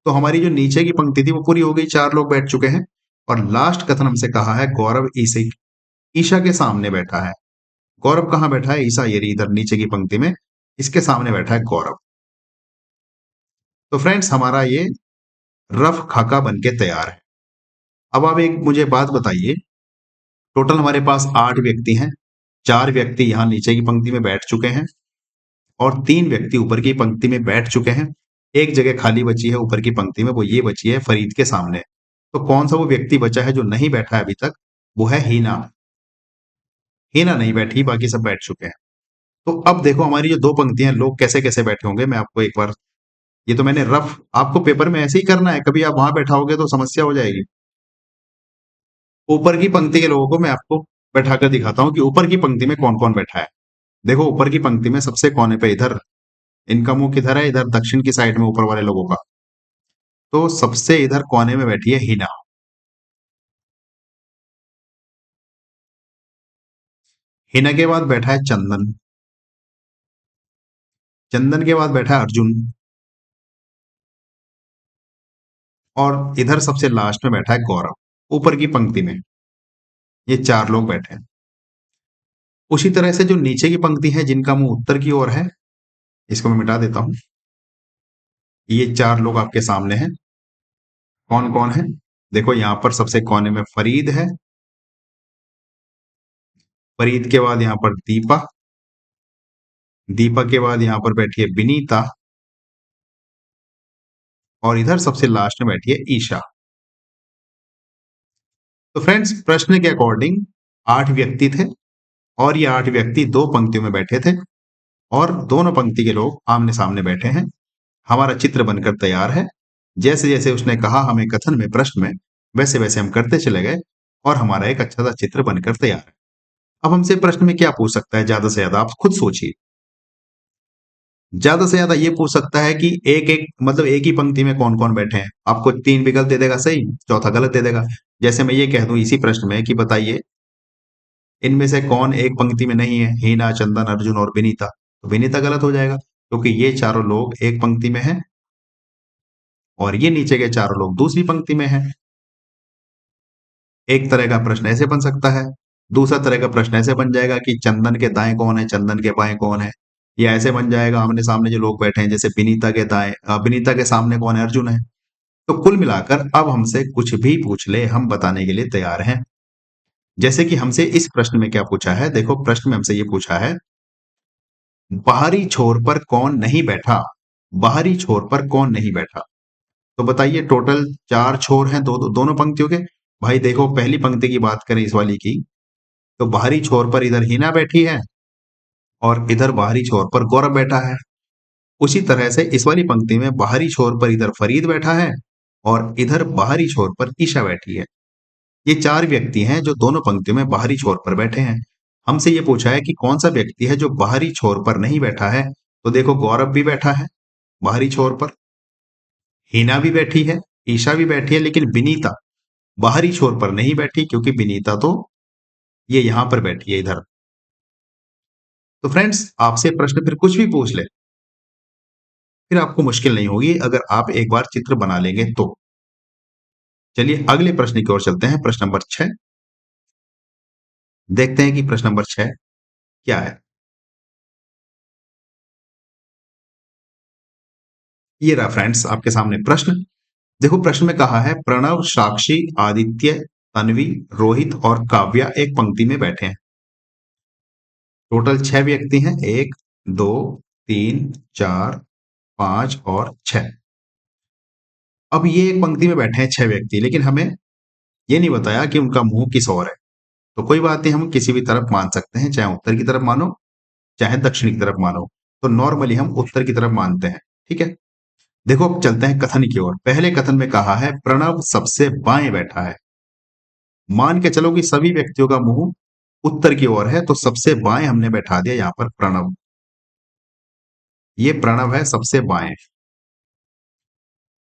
तो हमारी जो नीचे की पंक्ति थी वो पूरी हो गई, 4 लोग बैठ चुके हैं। और लास्ट कथन हमसे कहा है गौरव ईशा के सामने बैठा है। गौरव कहाँ बैठा है, ईशा ये इधर नीचे की पंक्ति में, इसके सामने बैठा है गौरव। तो फ्रेंड्स हमारा ये रफ खाका बन के तैयार है। अब आप एक मुझे बात बताइए, टोटल हमारे पास 8 व्यक्ति हैं। 4 व्यक्ति यहाँ नीचे की पंक्ति में बैठ चुके हैं और 3 व्यक्ति ऊपर की पंक्ति में बैठ चुके हैं। एक जगह खाली बची है ऊपर की पंक्ति में, वो ये बची है फरीद के सामने। तो कौन सा वो व्यक्ति बचा है जो नहीं बैठा है अभी तक, वो है हीना। हीना नहीं बैठी, बाकी सब बैठ चुके हैं। तो अब देखो हमारी जो 2 पंक्तियां, लोग कैसे कैसे बैठे होंगे, मैं आपको एक बार, ये तो मैंने रफ, आपको पेपर में ऐसे ही करना है, कभी आप वहां बैठाओगे तो समस्या हो जाएगी। ऊपर की पंक्ति के लोगों को मैं आपको बैठाकर दिखाता हूं कि ऊपर की पंक्ति में कौन कौन बैठा है। देखो ऊपर की पंक्ति में सबसे कोने पे इधर, इनका मुंह किधर है, इधर दक्षिण की साइड में ऊपर वाले लोगों का। तो सबसे इधर कोने में बैठी है हिना। हिना के बाद बैठा है चंदन। चंदन के बाद बैठा है अर्जुन। और इधर सबसे लास्ट में बैठा है गौरव, ऊपर की पंक्ति में। ये 4 लोग बैठे हैं। उसी तरह से जो नीचे की पंक्ति है जिनका मुंह उत्तर की ओर है, इसको मैं मिटा देता हूं। ये 4 लोग आपके सामने हैं। कौन कौन है, देखो यहां पर सबसे कोने में फरीद है। फरीद के बाद यहां पर दीपा। दीपा के बाद यहां पर बैठी है विनीता। और इधर सबसे लास्ट में बैठी है ईशा। तो फ्रेंड्स प्रश्न के अकॉर्डिंग 8 व्यक्ति थे और ये 8 व्यक्ति 2 पंक्तियों में बैठे थे और दोनों पंक्ति के लोग आमने सामने बैठे हैं। हमारा चित्र बनकर तैयार है। जैसे जैसे उसने कहा हमें कथन में, प्रश्न में, वैसे वैसे हम करते चले गए और हमारा एक अच्छा सा चित्र बनकर तैयार है। अब हमसे प्रश्न में क्या पूछ सकता है ज्यादा से ज्यादा, आप खुद सोचिए। ज्यादा से ज्यादा ये पूछ सकता है कि एक एक, मतलब एक ही पंक्ति में कौन कौन बैठे हैं। आपको 3 विकल्प दे देगा सही, चौथा गलत दे देगा। जैसे मैं ये कह दूं इसी प्रश्न में कि बताइए इनमें से कौन एक पंक्ति में नहीं है, हीना, चंदन, अर्जुन और विनीता। तो विनीता गलत हो जाएगा क्योंकि ये चारों लोग एक पंक्ति में हैं और ये नीचे के चारों लोग दूसरी पंक्ति में हैं। एक तरह का प्रश्न ऐसे बन सकता है। दूसरा तरह का प्रश्न ऐसे बन जाएगा कि चंदन के दाएं कौन है, चंदन के बाएं कौन है। या ऐसे बन जाएगा आमने सामने जो लोग बैठे हैं, जैसे विनीता के दाएं, विनीता के सामने कौन है, अर्जुन है। तो कुल मिलाकर अब हमसे कुछ भी पूछ ले हम बताने के लिए तैयार हैं। जैसे कि हमसे इस प्रश्न में क्या पूछा है, देखो प्रश्न में हमसे ये पूछा है बाहरी छोर पर कौन नहीं बैठा। बाहरी छोर पर कौन नहीं बैठा। तो बताइए टोटल 4 छोर हैं दोनों पंक्तियों के। भाई देखो पहली पंक्ति की बात करें इस वाली की, तो बाहरी छोर पर इधर हिना बैठी है और इधर बाहरी छोर पर गौरव बैठा है। उसी तरह से इस वाली पंक्ति में बाहरी छोर पर इधर फरीद बैठा है और इधर बाहरी छोर पर ईशा बैठी है। ये 4 व्यक्ति हैं जो दोनों पंक्तियों में बाहरी छोर पर बैठे हैं। हमसे ये पूछा है कि कौन सा व्यक्ति है जो बाहरी छोर पर नहीं बैठा है। तो देखो गौरव भी बैठा है बाहरी छोर पर, हिना भी बैठी है, ईशा भी बैठी है, लेकिन विनीता बाहरी छोर पर नहीं बैठी क्योंकि विनीता तो ये यहां पर बैठी है इधर। तो फ्रेंड्स आपसे प्रश्न फिर कुछ भी पूछ ले, फिर आपको मुश्किल नहीं होगी अगर आप एक बार चित्र बना लेंगे तो। चलिए अगले प्रश्न की ओर चलते हैं, प्रश्न नंबर 6। देखते हैं कि प्रश्न नंबर 6 क्या है। ये रहा फ्रेंड्स आपके सामने प्रश्न। देखो प्रश्न में कहा है प्रणव, साक्षी, आदित्य, तन्वी, रोहित और काव्या एक पंक्ति में बैठे हैं। टोटल 6 व्यक्ति हैं, 1 2 3 4 5 और 6। अब ये एक पंक्ति में बैठे हैं 6 व्यक्ति, लेकिन हमें ये नहीं बताया कि उनका मुंह किस ओर है। तो कोई बात नहीं, हम किसी भी तरफ मान सकते हैं, चाहे उत्तर की तरफ मानो चाहे दक्षिण की तरफ मानो। तो नॉर्मली हम उत्तर की तरफ मानते हैं। ठीक है, देखो अब चलते हैं कथन की ओर। पहले कथन में कहा है प्रणव सबसे बाएं बैठा है। मान के चलो कि सभी व्यक्तियों का मुंह उत्तर की ओर है, तो सबसे बाएं हमने बैठा दिया यहां पर प्रणव। ये प्रणव है सबसे बाएं,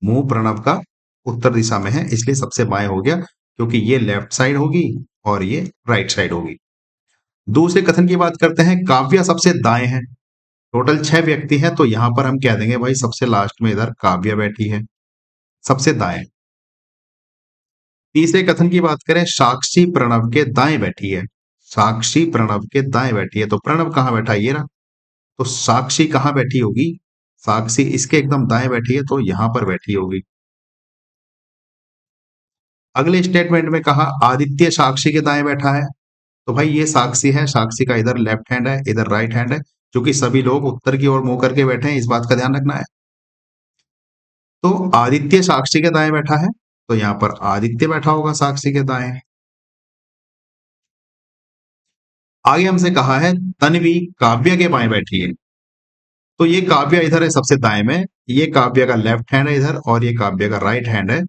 मुंह प्रणव का उत्तर दिशा में है, इसलिए सबसे बाएं हो गया, क्योंकि ये लेफ्ट साइड होगी और ये राइट साइड होगी। दूसरे कथन की बात करते हैं, काव्या सबसे दाएं है। टोटल 6 व्यक्ति हैं, तो यहां पर हम कह देंगे भाई सबसे लास्ट में इधर काव्या बैठी है, सबसे दाएं। तीसरे कथन की बात करें, साक्षी प्रणव के दाएं बैठी है। साक्षी प्रणव के दाएं बैठी है, तो प्रणव कहां बैठा है, ये रहा। तो साक्षी कहां बैठी होगी, साक्षी इसके एकदम दाएं बैठी है, तो यहां पर बैठी होगी। अगले स्टेटमेंट में कहा आदित्य साक्षी के दाएं बैठा है। तो भाई ये साक्षी है, साक्षी का इधर लेफ्ट हैंड है, इधर राइट हैंड है, क्योंकि सभी लोग उत्तर की ओर मुंह करके बैठे हैं, इस बात का ध्यान रखना है। तो आदित्य साक्षी के दाएं बैठा है, तो यहां पर आदित्य बैठा होगा साक्षी के दाएं। आगे हमसे कहा है तन्वी काव्य के बाएं बैठी है। तो ये काव्य इधर है सबसे दाएं में, ये काव्य का लेफ्ट हैंड है इधर, और ये काव्य का राइट हैंड है।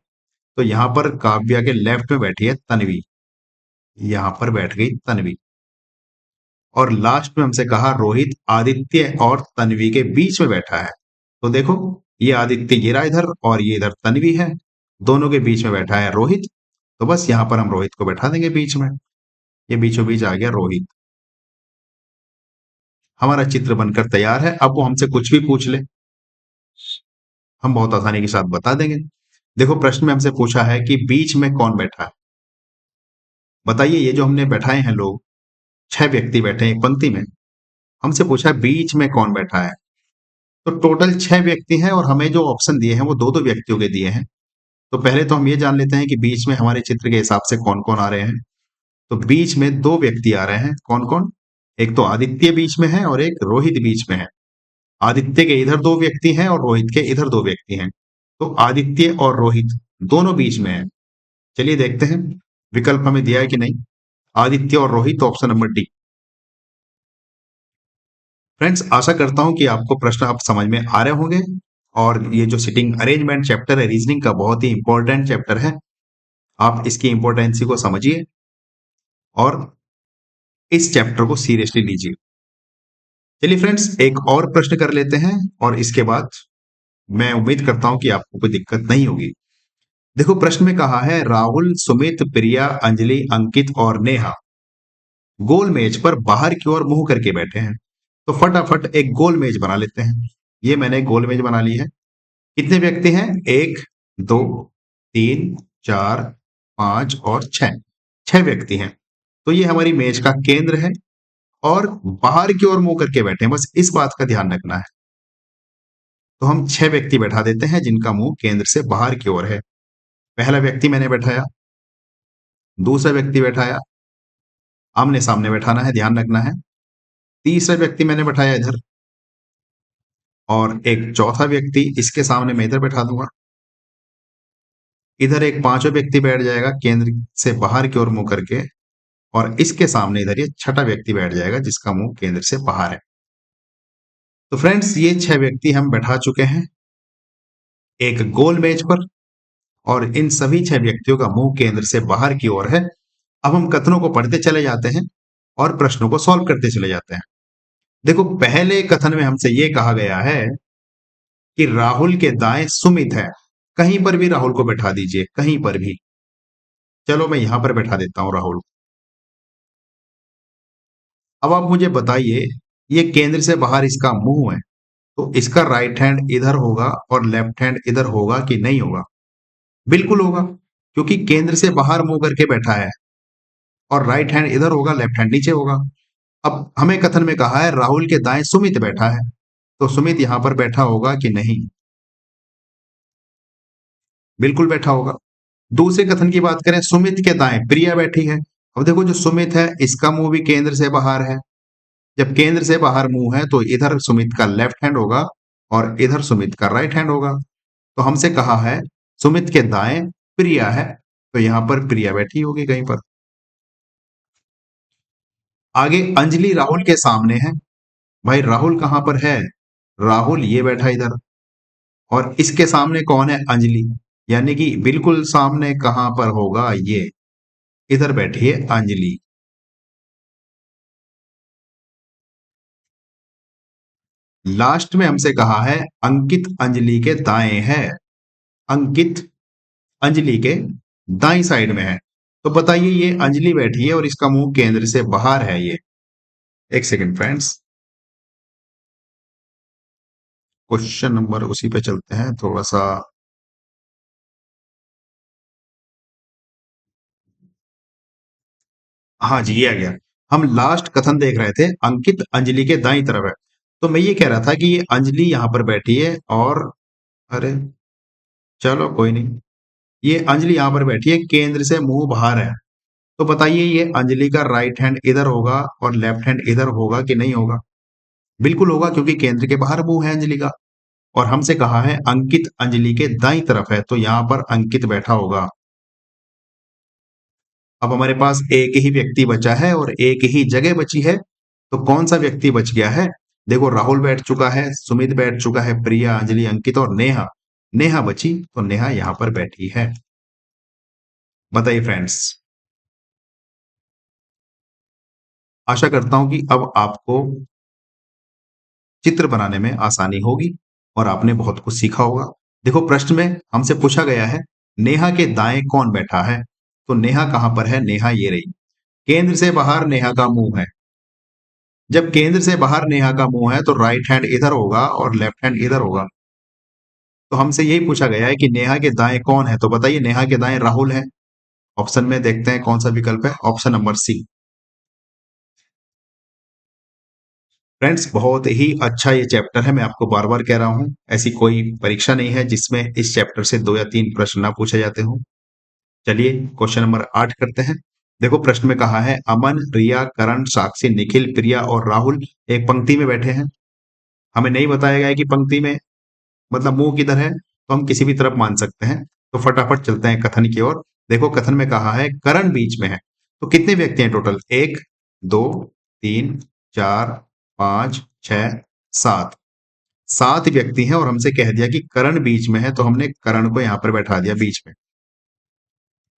तो यहां पर काव्य के लेफ्ट में बैठी है तन्वी, यहां पर बैठ गई तन्वी। और लास्ट में हमसे कहा रोहित आदित्य और तन्वी के बीच में बैठा है। तो देखो ये आदित्य गिरा इधर और ये इधर तन्वी है, दोनों के बीच में बैठा है रोहित। तो बस यहां पर हम रोहित को बैठा देंगे बीच में, ये बीचों बीच आ गया रोहित। हमारा चित्र बनकर तैयार है। अब वो हमसे कुछ भी पूछ ले, हम बहुत आसानी के साथ बता देंगे। देखो प्रश्न में हमसे पूछा है कि बीच में कौन बैठा है। बताइए, ये जो हमने बैठाए हैं लोग, 6 व्यक्ति बैठे हैं एक पंक्ति में, हमसे पूछा है बीच में कौन बैठा है। तो टोटल 6 व्यक्ति हैं और हमें जो ऑप्शन दिए हैं वो दो दो व्यक्तियों के दिए हैं। तो पहले तो हम ये जान लेते हैं कि बीच में हमारे चित्र के हिसाब से कौन कौन आ रहे हैं। तो बीच में दो व्यक्ति आ रहे हैं, कौन कौन, एक तो आदित्य बीच में है और एक रोहित बीच में है। आदित्य के इधर दो व्यक्ति हैं और रोहित के इधर दो व्यक्ति हैं। तो आदित्य और रोहित दोनों बीच में है। चलिए देखते हैं विकल्प हमें दिया है कि नहीं। आदित्य और Rohit, option number D. Friends, आशा करता हूं कि आपको प्रश्न अब समझ में आ रहे होंगे, और ये जो सिटिंग अरेंजमेंट चैप्टर है रीजनिंग का, बहुत ही इंपॉर्टेंट चैप्टर है। आप इसकी इंपॉर्टेंसी को समझिए और इस चैप्टर को सीरियसली लीजिए। चलिए फ्रेंड्स, एक और प्रश्न कर लेते हैं और इसके बाद मैं उम्मीद करता हूं कि आपको कोई दिक्कत नहीं होगी। देखो प्रश्न में कहा है राहुल, सुमित, प्रिया, अंजलि, अंकित और नेहा गोल मेज पर बाहर की ओर मुंह करके बैठे हैं। तो फटाफट एक गोल मेज बना लेते हैं। ये मैंने गोल मेज बना ली है। कितने व्यक्ति हैं, 1 2 3 4 5 और 6, 6 व्यक्ति हैं। तो ये हमारी मेज का केंद्र है और बाहर की ओर मुंह करके बैठे हैं, बस इस बात का ध्यान रखना है। तो हम 6 व्यक्ति बैठा देते हैं जिनका मुंह केंद्र से बाहर की ओर है। पहला व्यक्ति मैंने बैठाया, दूसरा व्यक्ति बैठाया, आमने सामने बैठाना है, ध्यान रखना है। तीसरा व्यक्ति मैंने बैठाया इधर, और एक चौथा व्यक्ति इसके सामने मैं इधर बैठा दूंगा। इधर एक पांचवा व्यक्ति बैठ जाएगा केंद्र से बाहर की ओर मुंह करके, और इसके सामने इधर ये छठा व्यक्ति बैठ जाएगा जिसका मुंह केंद्र से बाहर है। तो फ्रेंड्स, ये 6 व्यक्ति हम बैठा चुके हैं एक गोल मेज पर, और इन सभी 6 व्यक्तियों का मुंह केंद्र से बाहर की ओर है। अब हम कथनों को पढ़ते चले जाते हैं और प्रश्नों को सॉल्व करते चले जाते हैं। देखो पहले कथन में हमसे ये कहा गया है कि राहुल के दाएं सुमित है। कहीं पर भी राहुल को बैठा दीजिए, कहीं पर भी। चलो मैं यहां पर बैठा देता हूं राहुल। अब आप मुझे बताइए, ये केंद्र से बाहर इसका मुंह है, तो इसका राइट हैंड इधर होगा और लेफ्ट हैंड इधर होगा कि नहीं होगा? बिल्कुल होगा, क्योंकि केंद्र से बाहर मुंह करके बैठा है, और राइट हैंड इधर होगा, लेफ्ट हैंड नीचे होगा। अब हमें कथन में कहा है राहुल के दाएं सुमित बैठा है, तो सुमित यहां पर बैठा होगा कि नहीं? बिल्कुल बैठा होगा। दूसरे कथन की बात करें, सुमित के दाएं प्रिया बैठी है। अब देखो जो सुमित है इसका मुंह भी केंद्र से बाहर है। जब केंद्र से बाहर मुंह है तो इधर सुमित का लेफ्ट हैंड होगा और इधर सुमित का राइट हैंड होगा। तो हमसे कहा है सुमित के दाएं प्रिया है, तो यहां पर प्रिया बैठी होगी कहीं पर। आगे अंजलि राहुल के सामने है, भाई राहुल कहाँ पर है? राहुल ये बैठा इधर, और इसके सामने कौन है? अंजलि। यानी कि बिल्कुल सामने कहाँ पर होगा? ये इधर बैठी है अंजलि। लास्ट में हमसे कहा है अंकित अंजलि के दाएं है। अंकित अंजलि के दाई साइड में है। तो बताइए, ये अंजलि बैठी है और इसका मुंह केंद्र से बाहर है ये। एक सेकंड फ्रेंड्स, क्वेश्चन नंबर उसी पे चलते हैं थोड़ा सा। हाँ जी, ये आ गया। हम लास्ट कथन देख रहे थे, अंकित अंजलि के दाई तरफ है। तो मैं ये कह रहा था कि ये अंजलि यहां पर बैठी है और, अरे चलो कोई नहीं, ये अंजलि यहां पर बैठी है, केंद्र से मुंह बाहर है। तो बताइए, ये अंजलि का राइट हैंड इधर होगा और लेफ्ट हैंड इधर होगा कि नहीं होगा? बिल्कुल होगा, क्योंकि केंद्र के बाहर मुंह है अंजलि का। और हमसे कहा है अंकित अंजलि के दाईं तरफ है, तो यहां पर अंकित बैठा होगा। अब हमारे पास एक ही व्यक्ति बचा है और एक ही जगह बची है। तो कौन सा व्यक्ति बच गया है? देखो, राहुल बैठ चुका है, सुमित बैठ चुका है, प्रिया, अंजलि, अंकित और नेहा। नेहा बची, तो नेहा यहां पर बैठी है। बताइए फ्रेंड्स। आशा करता हूं कि अब आपको चित्र बनाने में आसानी होगी और आपने बहुत कुछ सीखा होगा। देखो, प्रश्न में हमसे पूछा गया है नेहा के दाएं कौन बैठा है? तो नेहा कहां पर है? नेहा ये रही। केंद्र से बाहर नेहा का मुंह है। जब केंद्र से बाहर नेहा का मुंह है तो राइट हैंड इधर होगा और लेफ्ट हैंड इधर होगा। तो हमसे यही पूछा गया है कि नेहा के दाएं कौन है। तो बताइए, नेहा के दाएं राहुल है। ऑप्शन में देखते हैं कौन सा विकल्प है। Option number C. फ्रेंड्स, बहुत ही अच्छा ये चैप्टर है, मैं आपको बार बार कह रहा हूं। ऐसी कोई परीक्षा नहीं है जिसमें इस चैप्टर से 2 या 3 प्रश्न ना पूछे जाते हों। चलिए क्वेश्चन नंबर 8 करते हैं। देखो, प्रश्न में कहा है अमन, रिया, करण, साक्षी, निखिल, प्रिया और राहुल एक पंक्ति में बैठे हैं। हमें नहीं बताया गया है कि पंक्ति में मतलब मुंह किधर है, तो हम किसी भी तरफ मान सकते हैं। तो फटाफट चलते हैं कथन की ओर। देखो, कथन में कहा है करण बीच में है। तो कितने व्यक्ति हैं टोटल? 1, 2, 3, 4, 5, 6, 7। 7 व्यक्ति हैं और हमसे कह दिया कि करण बीच में है, तो हमने करण को यहां पर बैठा दिया बीच में।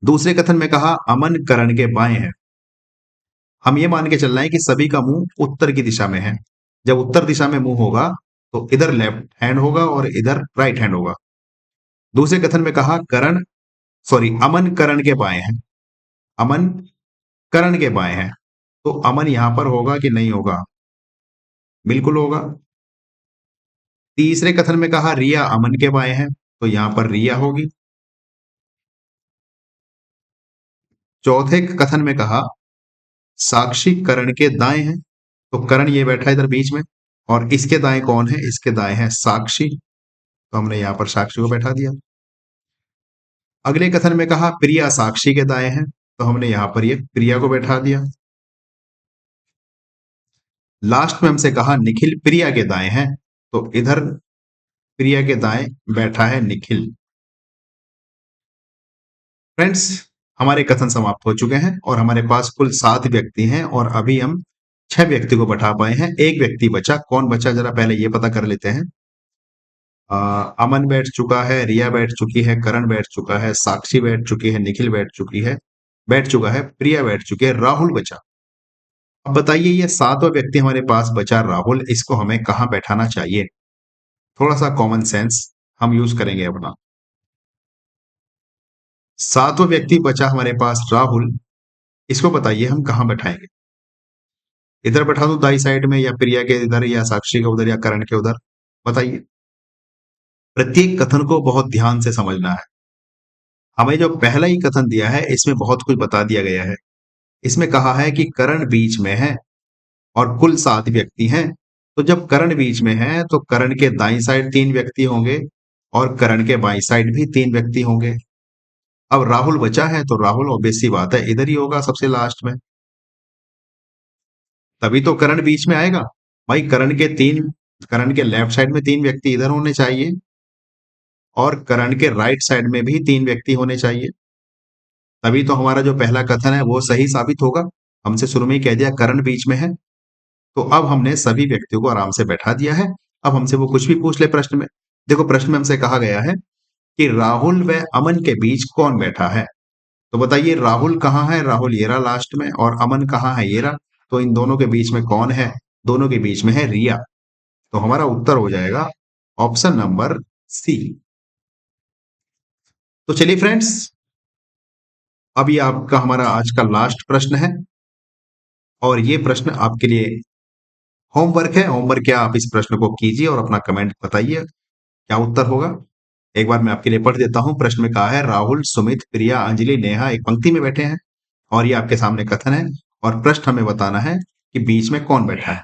दूसरे कथन में कहा अमन करण के बाएं है। हम ये मान के चल रहे हैं कि सभी का मुंह उत्तर की दिशा में है। जब उत्तर दिशा में मुंह होगा तो इधर लेफ्ट हैंड होगा और इधर राइट हैंड होगा। दूसरे कथन में कहा करण, सॉरी, अमन करण के बाएं है। अमन करण के बाएं है। तो अमन यहां पर होगा कि नहीं होगा? बिल्कुल होगा। तीसरे कथन में कहा रिया अमन के बाएं है, तो यहां पर रिया होगी। चौथे कथन में कहा साक्षी करण के दाएं है, तो करण ये बैठा है इधर बीच में। और इसके दाएं कौन है? इसके दाएं है साक्षी, तो हमने यहां पर साक्षी को बैठा दिया। अगले कथन में कहा प्रिया साक्षी के दाएं है, तो हमने यहां पर ये प्रिया को बैठा दिया। लास्ट में हमसे कहा निखिल प्रिया के दाएं है, तो इधर प्रिया के दाएं बैठा है निखिल। फ्रेंड्स, हमारे कथन समाप्त हो चुके हैं और हमारे पास कुल 7 व्यक्ति हैं और अभी हम 6 व्यक्ति को बैठा पाए हैं। एक व्यक्ति बचा। कौन बचा, जरा पहले ये पता कर लेते हैं। अमन बैठ चुका है, रिया बैठ चुकी है, करण बैठ चुका है, साक्षी बैठ चुकी है, निखिल बैठ चुका है, प्रिया बैठ चुकी है, राहुल बचा। अब बताइए, ये 7वां व्यक्ति हमारे पास बचा राहुल, इसको हमें कहाँ बैठाना चाहिए? थोड़ा सा कॉमन सेंस हम यूज करेंगे अपना। 7वां व्यक्ति बचा हमारे पास राहुल, इसको बताइए हम कहाँ बैठाएंगे? इधर बैठा दूं दाई साइड में, या प्रिया के इधर, या साक्षी के उधर, या करण के उधर? बताइए। प्रत्येक कथन को बहुत ध्यान से समझना है। हमें जो पहला ही कथन दिया है इसमें बहुत कुछ बता दिया गया है। इसमें कहा है कि करण बीच में है और कुल 7 व्यक्ति हैं। तो जब करण बीच में है तो करण के दाईं साइड 3 व्यक्ति होंगे और करण के बाईं साइड भी 3 व्यक्ति होंगे। अब राहुल बचा है तो राहुल ऑब्वियस सी बात है इधर ही होगा सबसे लास्ट में। तभी तो करण बीच में आएगा। भाई, करण के लेफ्ट साइड में 3 व्यक्ति इधर होने चाहिए और करण के राइट साइड में भी 3 व्यक्ति होने चाहिए। तभी तो हमारा जो पहला कथन है वो सही साबित होगा। हमसे शुरू में ही कह दिया करण बीच में है। तो अब हमने सभी व्यक्तियों को आराम से बैठा दिया है। अब हमसे वो कुछ भी पूछ ले प्रश्न में। देखो प्रश्न में हमसे कहा गया है कि राहुल व अमन के बीच कौन बैठा है? तो बताइए राहुल कहाँ है? राहुल ये रहा लास्ट में, और अमन कहाँ है? ये रहा। तो इन दोनों के बीच में कौन है? दोनों के बीच में है रिया। तो हमारा उत्तर हो जाएगा ऑप्शन नंबर सी। तो चलिए फ्रेंड्स, अब ये आपका हमारा आज का लास्ट प्रश्न है, और ये प्रश्न आपके लिए होमवर्क है। होमवर्क क्या, आप इस प्रश्न को कीजिए और अपना कमेंट बताइए क्या उत्तर होगा। एक बार मैं आपके लिए पढ़ देता हूं। प्रश्न में कहा है राहुल, सुमित, प्रिया, अंजलि, नेहा एक पंक्ति में बैठे हैं, और ये आपके सामने कथन है, और प्रश्न हमें बताना है कि बीच में कौन बैठा है।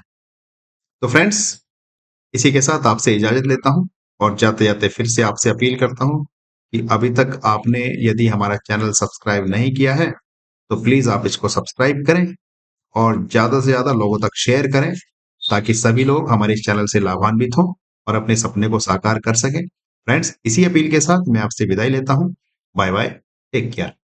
तो फ्रेंड्स, इसी के साथ आपसे इजाजत लेता हूं, और जाते जाते फिर से आपसे अपील करता हूं कि अभी तक आपने यदि हमारा चैनल सब्सक्राइब नहीं किया है तो प्लीज आप इसको सब्सक्राइब करें, और ज्यादा से ज्यादा लोगों तक शेयर करें, ताकि सभी लोग हमारे इस चैनल से लाभान्वित हों और अपने सपने को साकार कर सकें। फ्रेंड्स, इसी अपील के साथ मैं आपसे विदाई लेता हूं। Bye bye, take care.